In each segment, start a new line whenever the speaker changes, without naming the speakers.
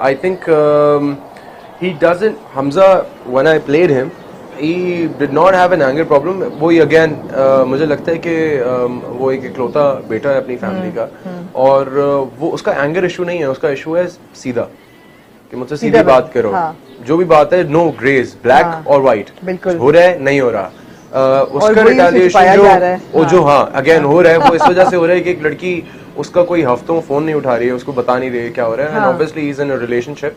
I think he doesn't. Hamza, when I played him, he did not have an anger problem. वो again मुझे लगता है कि वो एक इकलौता बेटा है अपनी फैमिली का और वो उसका एंगर इशू नहीं है, उसका इशू है सीधा कि मुझसे सीधी बात करो। जो भी बात है नो ग्रेज, ब्लैक और व्हाइट, हो रहा है नहीं हो रहा। उसका रिटेलिएशन जो हाँ अगेन हो रहा है वो इस वजह से हो रहा है कि एक लड़की उसका कोई हफ्तों फोन नहीं उठा रही है, उसको बता नहीं रही है क्या हो रहा है, and obviously he is in a relationship,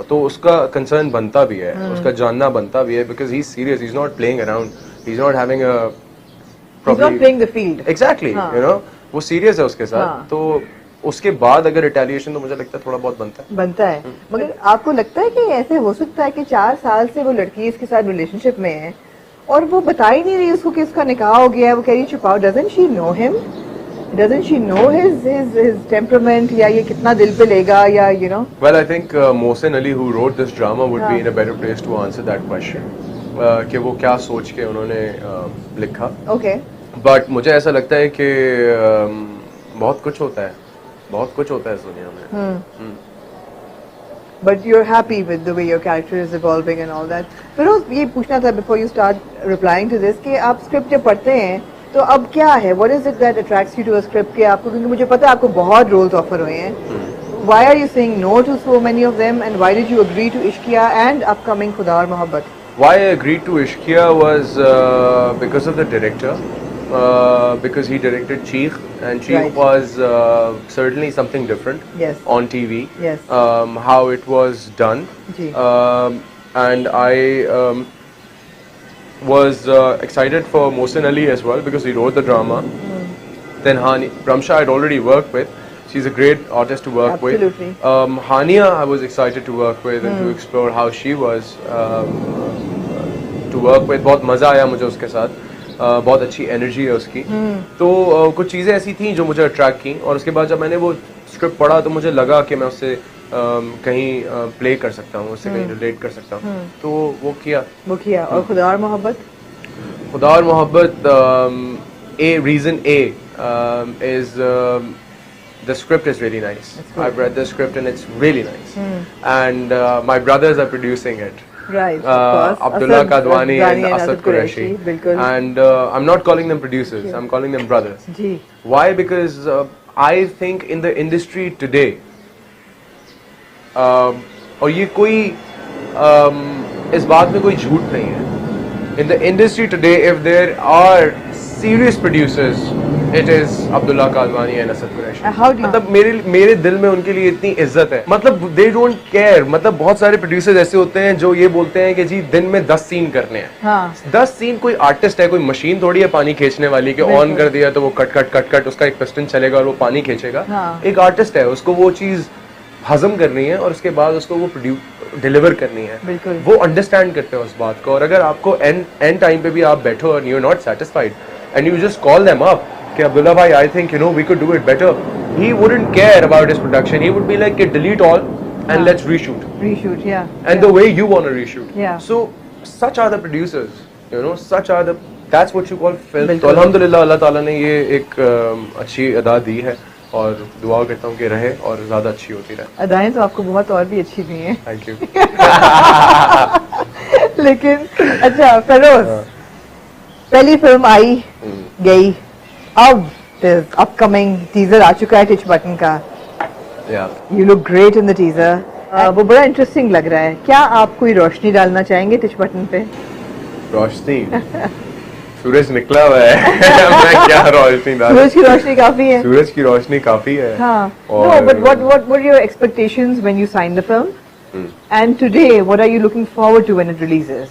तो उसका कंसर्न बनता भी है, उसका जानना बनता भी है, because he is serious, he is not playing around, he is not having a
problem playing the field.
Exactly, you know वो सीरियस है उसके साथ। तो उसके बाद अगर रिटेलिएशन तो मुझे लगता है थोड़ा बहुत बनता है।
मगर आपको लगता है कि ऐसे हो सकता है कि 4 साल से वो लड़की इसके साथ रिलेशनशिप में है और वो बता ही नहीं रही उसको कि उसका निकाह हो गया है, वो कह रही छुपाओ, doesn't she know him, doesn't she know his temperament, या ये कितना दिल पे लेगा, या you know.
Well I think Mohsin Ali who wrote this drama would be in a better place to answer that question कि वो क्या सोच के उन्होंने लिखा।
ओके,
बट मुझे ऐसा लगता है कि बहुत कुछ होता है, बहुत कुछ होता है इस दुनिया में।
But you're happy with the way your character is evolving and all that. Firoz, ये पूछना था before you start replying to this कि आप स्क्रिप्ट जब पढ़ते हैं तो अब क्या है, what is it that attracts you to a script के आपको, क्योंकि मुझे पता है आपको बहुत रोल्स ऑफर हुए हैं, why are you saying no to so many of them and why did you agree to Ishqiya and upcoming Khuda और Mohabbat?
Why I agreed to Ishqiya was because of the director. Because he directed Cheekh, and Cheekh was certainly something different on TV.
Yes.
How it was done, and I was excited for Mohsin Ali as well because he wrote the drama. Then Ramsha I'd already worked with. She's a great artist to work with. Hania I was excited to work with and to explore how she was to work with. बहुत मजा आया मुझे उसके साथ, बहुत अच्छी energy है उसकी। तो कुछ चीज़ें ऐसी थी जो मुझे अट्रैक्ट की, और उसके बाद जब मैंने वो स्क्रिप्ट पढ़ा तो मुझे लगा कि मैं उससे कहीं प्ले कर सकता हूँ, उससे कहीं रिलेट कर सकता हूँ, तो वो किया।
और खुदा और मोहब्बत?
खुदा और मोहब्बत, reason A is the script is really nice. I've read the script and it's really nice. And my brothers are producing it.
Right, of course.
Abdullah Kadwani and Asad Qureshi. And I'm not calling them producers,
Yeah.
I'm calling them brothers.
Ji.
Why? Because I think in the industry today, और ये कोई इस बात में कोई झूठ नहीं है, in the industry today if there are serious producers, it is Abdullah Kadwani and Asad Qureshi. मतलब मेरे दिल में उनके लिए इतनी इज्जत है, मतलब they don't care। मतलब बहुत सारे प्रोड्यूसर्स ऐसे होते हैं जो ये बोलते हैं कि जी दिन में 10 सीन करने हैं। 10 सीन, कोई आर्टिस्ट है, कोई मशीन थोड़ी है पानी खींचने वाली कि ऑन कर दिया तो वो कट उसका एक पिस्टन चलेगा और वो पानी खींचेगा। एक आर्टिस्ट है, उसको वो चीज हजम करनी है और उसके बाद उसको वो डिलीवर करनी है। वो अंडरस्टैंड करते हैं उस बात को, और अगर आपको एंड टाइम पे भी आप बैठो और you are not satisfied and you just call them up कि Abdullah bhai, I think we could do it better, he wouldn't care about his production. He would be like, delete all and let's reshoot,
yeah,
and the way you want to reshoot.
Yeah.
So such are the producers, that's what you call film. तो अल्हम्दुलिल्लाह अल्लाह ताला ने ये एक अच्छी अदा दी है और दुआ करता हूँ कि रहे और ज्यादा अच्छी होती रहे।
अदाएं तो आपको बहुत और भी अच्छी दी हैं।
Thank you.
लेकिन अच्छा फिरोज, पहली फिल्म आई गई, अब अपकमिंग टीजर आ चुका है टिच बटन का। You look great in the teaser, वो बड़ा इंटरेस्टिंग लग रहा है। क्या आप कोई रोशनी डालना चाहेंगे टिच बटन पे?
रोशनी? सूरज निकला हुआ है। मैं क्या रोशनी डालूं?
सूरज की रोशनी काफी है।
सूरज की रोशनी काफी है।
हाँ। No, but what were your expectations when you signed the film? And today, what are you looking forward to when it releases?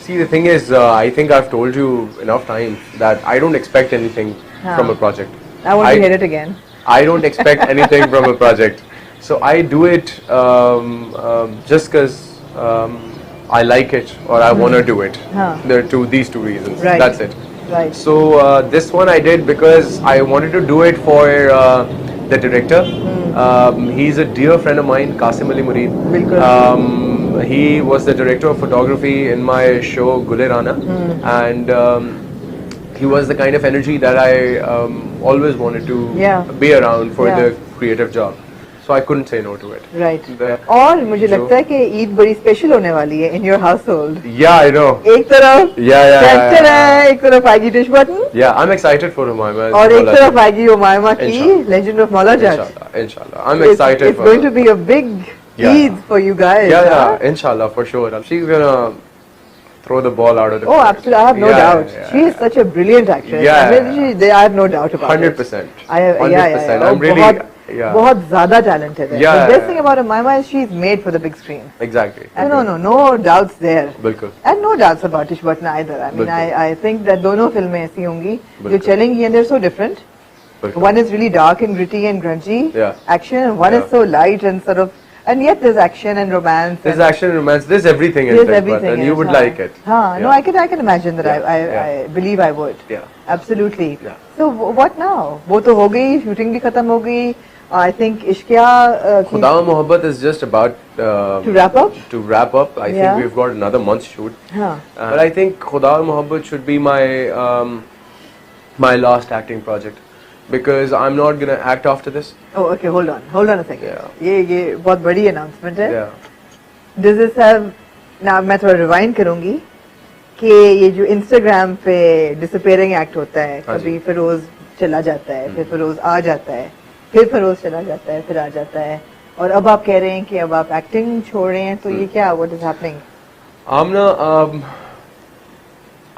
See, the thing is, I think I've told you enough times that I don't expect anything from a project.
I want to hear it again.
I don't expect anything from a project. So I do it just because I like it or I want to do it. There are these two reasons.
Right.
That's it.
Right.
So this one I did because I wanted to do it for the director. He's a dear friend of mine, Qasim Ali Mureed. He was the director of photography in my show Gule Rana, and he was the kind of energy that I always wanted to be around for the creative job. so I couldn't say no to it.
Right.
The-
और मुझे
जो-
लगता है कि ईद बड़ी special होने वाली है in your household.
Yeah, I know.
एक तरफ
Yeah.
है, एक तरफ आएगी dish button
Yeah, I'm excited for Humayma.
और एक तरफ आएगी उमायमा की
Inshallah.
Legend of Maulla Judge.
Inshallah. I'm excited
It's
for
going
her.
to be a big
Yeah.
Eid for you guys.
Yeah,
huh?
inshallah, for sure. She's gonna throw the ball out of the
Oh,
court.
absolutely. I have no
Yeah,
doubt.
yeah,
She is such a brilliant actress.
Yeah.
I mean, I have no doubt about
100%.
it. 100%.
I'm really, yeah.
बहुत ज़्यादा talented है.
Yeah,
The best
yeah.
thing about Umayma is she's made for the big screen.
Exactly.
No doubts there.
बिल्कुल.
And no doubts about Tish Button either. I mean,
बिल्कुल.
I think that दोनों फिल्में ऐसी होंगी जो
बिल्कुल.
चलेंगी and they're so different.
बिल्कुल.
One is really dark and gritty and grungy
Yeah.
action, and one
Yeah.
is so light and sort of, and yet there's action and romance.
There's
and
action, romance, there's everything in
there's
Tish
everything.
Button.
in
You
it,
would
हाँ.
like it.
हाँ, no,
Yeah.
I can imagine that.
Yeah.
I believe I would.
Yeah.
Absolutely.
Yeah.
So what now? वो तो हो गई, shooting भी खत्म हो गई. I think Ishqiya
Khuda Wa Mohabbat is just about
to wrap up.
to wrap up. I
Yeah.
think we've got another month's shoot.
हाँ.
But I think Khuda Wa Mohabbat should be my last acting project because I'm not gonna act after this.
Oh, okay. Hold on a second.
Yeah.
ये बहुत बड़ी announcement है.
Yeah.
Does this have? Now मैं थोड़ा rewind करूँगी कि ये जो Instagram पे disappearing act होता है,
हाँ
कभी
जी।
फिरोज चला जाता है, फिर फिरोज आ जाता है, फिर फिरोज चला जाता है, फिर आ जाता है, और अब आप कह रहे हैं कि अब आप एक्टिंग छोड़ रहे हैं, तो ये क्या? What is happening?
आमना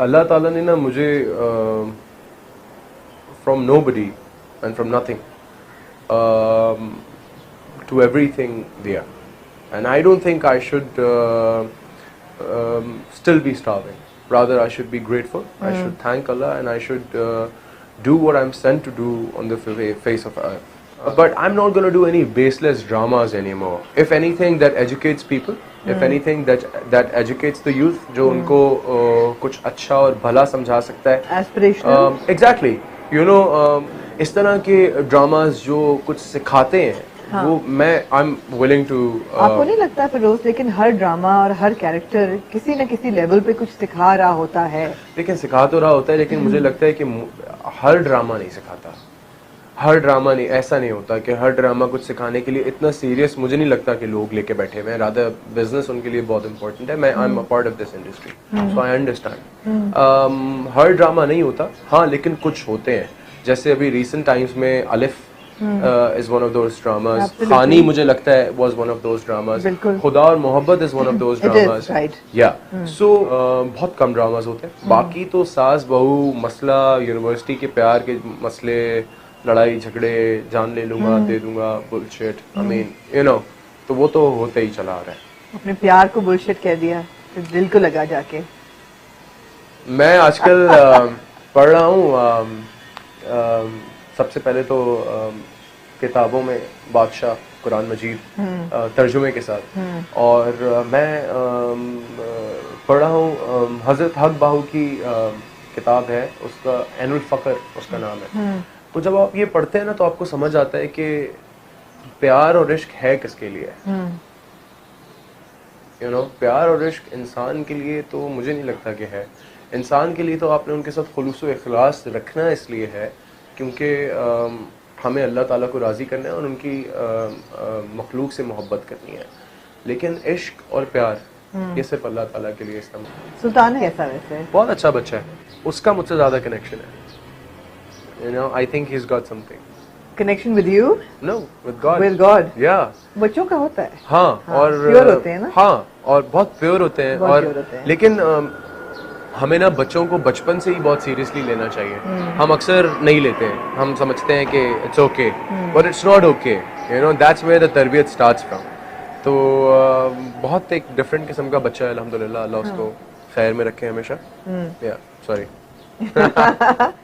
अल्लाह ताला ने ना मुझे from nobody and from nothing to everything there, and I don't think I should still be starving. Rather, I should be grateful. I should thank Allah, and I should do what I'm sent to do on the face of earth. But I'm not going to do any baseless dramas anymore. If anything that educates people, if anything that educates the youth, जो उनको कुछ अच्छा और भला समझा सकता है.
Aspirational.
Exactly. You know, इस तरह के dramas जो कुछ सिखाते हैं,
हाँ.
वो मैं I'm willing to.
आपको नहीं लगता फिरोज, लेकिन हर ड्रामा और हर कैरेक्टर किसी न किसी लेवल पे कुछ सिखा रहा होता है?
लेकिन सिखा तो रहा होता है, लेकिन मुझे लगता है कि हर ड्रामा नहीं सिखाता. हर ड्रामा नहीं, ऐसा नहीं होता कि हर ड्रामा कुछ सिखाने के लिए इतना सीरियस मुझे नहीं लगता कि लोग लेके बैठे हुए हैं. रादर बिजनेस उनके लिए बहुत इंपॉर्टेंट है. मैं I am a part of this industry, so I understand. Her drama नहीं होता, हाँ, लेकिन कुछ होते हैं. जैसे अभी रिसेंट टाइम्स में अलिफ is one of those dramas.
Absolutely.
खानी मुझे लगता है was one of those dramas.
बिल्कुल.
खुदा और मोहब्बत is one of those
It is,
dramas.
right.
Yeah. So बहुत कम dramas होते हैं. बाकी तो सास बहू मसला, यूनिवर्सिटी के प्यार के मसले, लड़ाई झगड़े, जान ले लूंगा, दे दूंगा, bullshit. I mean, you know, तो वो तो होते ही चला आ रहा है.
अपने प्यार को बुलशिट कह दिया, फिर दिल को लगा जाके.
मैं आजकल पढ़ रहा हूँ. सबसे पहले तो किताबों में बादशाह कुरान मजीद तर्जुमे के साथ, और मैं पढ़ रहा हूँ हजरत हक बाहू की किताब है, उसका एनुल फकर उसका नाम है. तो जब आप ये पढ़ते हैं ना तो आपको समझ आता है कि प्यार और इश्क है किसके लिए. यू नो, प्यार और इश्क इंसान के लिए तो मुझे नहीं लगता कि है. इंसान के लिए तो आपने उनके साथ खुलूस व इखलास रखना इसलिए है क्योंकि हमें अल्लाह ताला को राज़ी करना है और उनकी मखलूक से मोहब्बत करनी है. लेकिन इश्क और प्यार ये सिर्फ अल्लाह ताला के लिए इस्तेमाल.
सुल्तान कैसा वैसे?
बहुत अच्छा बच्चा है, उसका मुझसे ज़्यादा कनेक्शन है. You know, I think he's got something.
Connection with you?
No, with God.
With God.
Yeah.
बच्चों का होता है.
हाँ, और
प्योर होते हैं ना?
हाँ, और बहुत प्योर होते हैं.
बहुत
और
pure होते हैं.
लेकिन हमें ना बच्चों को बचपन से ही बहुत सीरियसली लेना चाहिए. हम अक्सर नहीं लेते हैं. हम समझते हैं कि it's okay, but it's not okay. You know, that's where the तरबियत स्टार्ट्स फ्रॉम. तो बहुत एक डिफरेंट किस्म का बच्चा है अल्हम्दुलिल्लाह. अल्लाह उसको खैर में रखे हमेशा. या sorry.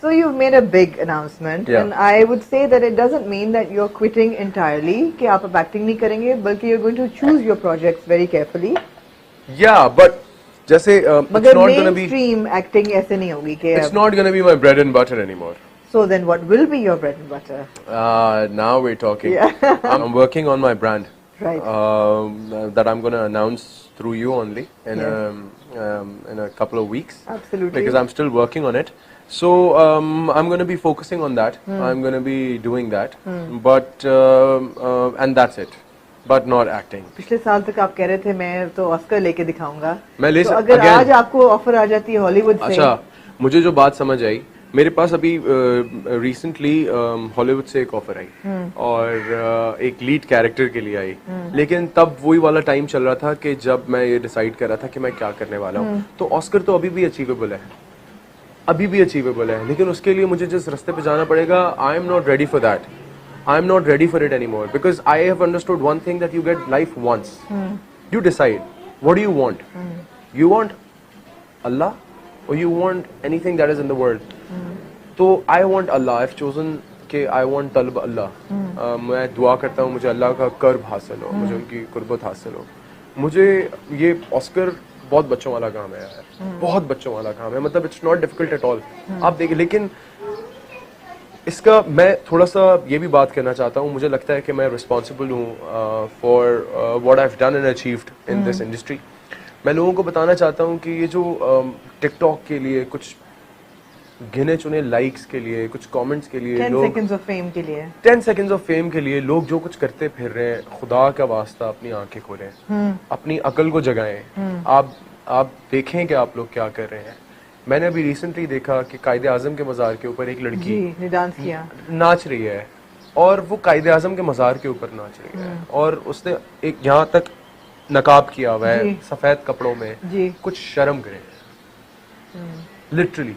So you've made a big announcement,
Yeah.
and I would say that it doesn't mean that you're quitting entirely, कि आप अब acting नहीं करेंगे, बल्कि you're going to choose your projects very carefully.
Yeah, but जैसे it's
मगर
not gonna be
mainstream acting ऐसे नहीं होगी कि
it's not gonna be my bread and butter anymore.
So then what will be your bread and butter?
Now we're talking.
Yeah.
I'm working on my brand.
Right.
That I'm going to announce through you only in
Yes.
in a couple of weeks.
Absolutely.
Because I'm still working on it. So I'm going to be focusing on that. I'm going to be doing that. But and that's it. But not acting.
पिछले साल तक आप कह रहे थे मैं तो Oscar लेके दिखाऊंगा।
मैं ले
तो
सक-
अगर
again-
आज आपको ऑफर आ जाती है हॉलीवुड से,
अच्छा, मुझे जो बात समझ आई, मेरे पास अभी रिसेंटली हॉलीवुड से एक ऑफर आई और एक लीड कैरेक्टर के लिए आई, लेकिन तब वही वाला टाइम चल रहा था कि जब मैं ये डिसाइड कर रहा था कि मैं क्या करने वाला हूँ। तो ऑस्कर तो अभी भी अचीवेबल है, अभी भी अचीवेबल है, लेकिन उसके लिए मुझे जिस रास्ते पे जाना पड़ेगा, I am not ready for that. I am not ready for it anymore because I have understood one thing, that you get life once. You decide, what do you want? You want Allah or you want anything that is in the world? So I want Allah. I've chosen कि I want talab Allah. मैं दुआ करता हूँ मुझे अल्लाह का कर्ब हासिल हो, मुझे उनकी कुर्बत हासिल हो। मुझे ये ऑस्कर बहुत बच्चों वाला काम है यार, बहुत बच्चों वाला काम है, मतलब it's not difficult at all. आप देखिए, लेकिन इसका मैं थोड़ा सा ये भी बात करना चाहता हूँ, मुझे लगता है कि मैं रिस्पॉन्सिबल हूँ for what I have done and achieved in this industry. मैं लोगों को बताना चाहता हूँ कि ये जो टिकटॉक के लिए, कुछ गिने चुने लाइक्स के लिए, कुछ कमेंट्स के लिए,
10 seconds of fame के लिए,
10 सेकेंड्स ऑफ फेम के लिए लोग जो कुछ करते फिर रहे हैं, खुदा का वास्ता अपनी आंखें खोलें, अपनी अकल को जगाएं। आप देखें कि आप लोग क्या कर रहे हैं। मैंने अभी रिसेंटली देखा कि कायदे आजम के मज़ार के ऊपर एक लड़की
जी ने डांस किया,
नाच रही है, और वो कायदे आजम के मज़ार के ऊपर नाच रही है, और उसने एक यहाँ तक नकाब किया हुआ है,
जी।
सफेद कपड़ों में।
जी।
कुछ शर्म करें, लिटरली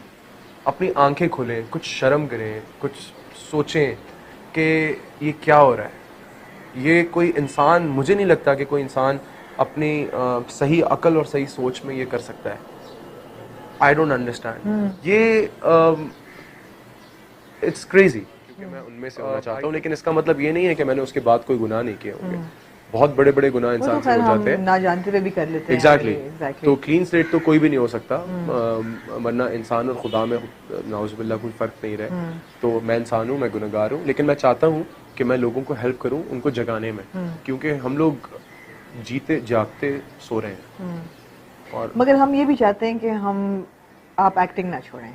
अपनी आंखें खोलें, कुछ शर्म करें, कुछ सोचें कि ये क्या हो रहा है। ये कोई इंसान, मुझे नहीं लगता कि कोई इंसान अपनी सही अकल और सही सोच में ये कर सकता है। आई डोंट अंडरस्टैंड ये, इट्स क्रेजी। क्योंकि मैं उनमें से होना चाहता हूँ, लेकिन इसका मतलब ये नहीं है कि मैंने उसके बाद कोई गुनाह नहीं किए होंगे। बहुत बड़े बड़े गुनाह
वो तो
इंसान से
खैर
हो
हम
जाते हैं।
ना जानते हुए भी कर लेते हैं।
Exactly
Exactly.
तो क्लीन स्लेट तो कोई भी नहीं हो सकता, वरना इंसान और खुदा में नाउजुबिल्लाह कोई फ़र्क नहीं रहे। तो मैं इंसान हूँ, मैं गुनहगार हूँ, लेकिन मैं चाहता हूँ कि मैं लोगों को हेल्प करूँ, उनको जगाने में, क्योंकि हम लोग जीते जागते सो रहे हैं। और
मगर हम ये भी चाहते हैं कि आप एक्टिंग ना छोड़ें।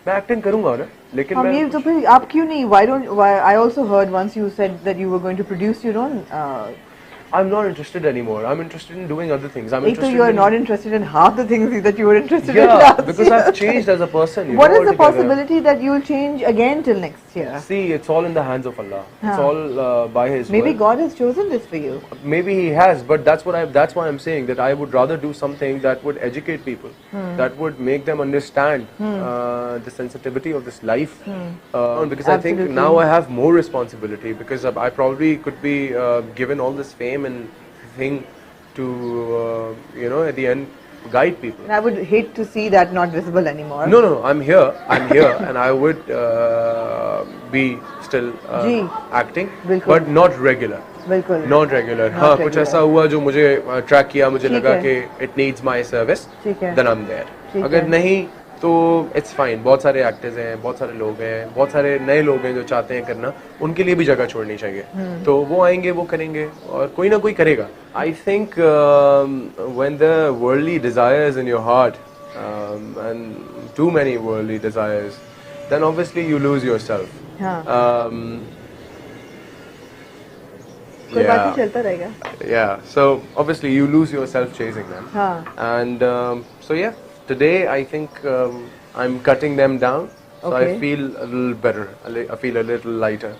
मैं एक्टिंग करूंगा ना, लेकिन
हम
मैं
ये तो फिर आप क्यों नहीं, why I also heard once you said that you were going to produce your own
I'm not interested anymore. I'm interested in doing other things. I'm
एक तो
interested
you are
in,
not interested in half the things that you were interested in
yeah,
last
because
year.
I've changed as a person.
What is the
altogether.
possibility that you will change again till next year?
See, it's all in the hands of Allah. It's
Huh.
all by His
Maybe
will.
God has chosen this for you.
Maybe He has, but that's why I'm saying that I would rather do something that would educate people, that would make them understand the sensitivity of this life. Because I think
Absolutely.
now I have more responsibility, because I probably could be given all this fame and thing to at the end guide people.
And I would hate to see that not visible anymore.
No, I'm here, and I would be still
ji,
acting,
बिल्कुल।
but not regular.
बिल्कुल।
Not regular.
Not
हाँ,
regular.
कुछ ऐसा हुआ जो मुझे track किया, मुझे
ठीक
लगा
है।
कि it needs my service,
ठीक है।
then I'm there.
ठीक
अगर
है।
नहीं तो it's fine. बहुत सारे एक्टर्स हैं, बहुत सारे लोग हैं, बहुत सारे नए लोग हैं जो चाहते हैं करना, उनके लिए भी जगह छोड़नी चाहिए। तो वो आएंगे, वो करेंगे, और कोई ना कोई करेगा। I think when the worldly desires in your heart and too many worldly desires, then obviously you lose yourself.
हाँ। कोई बात नहीं, चलता रहेगा।
Yeah, so obviously you lose yourself chasing them.
हाँ।
And so yeah, today I think I'm cutting them down, so I
Okay.
feel a little better. I feel a little lighter.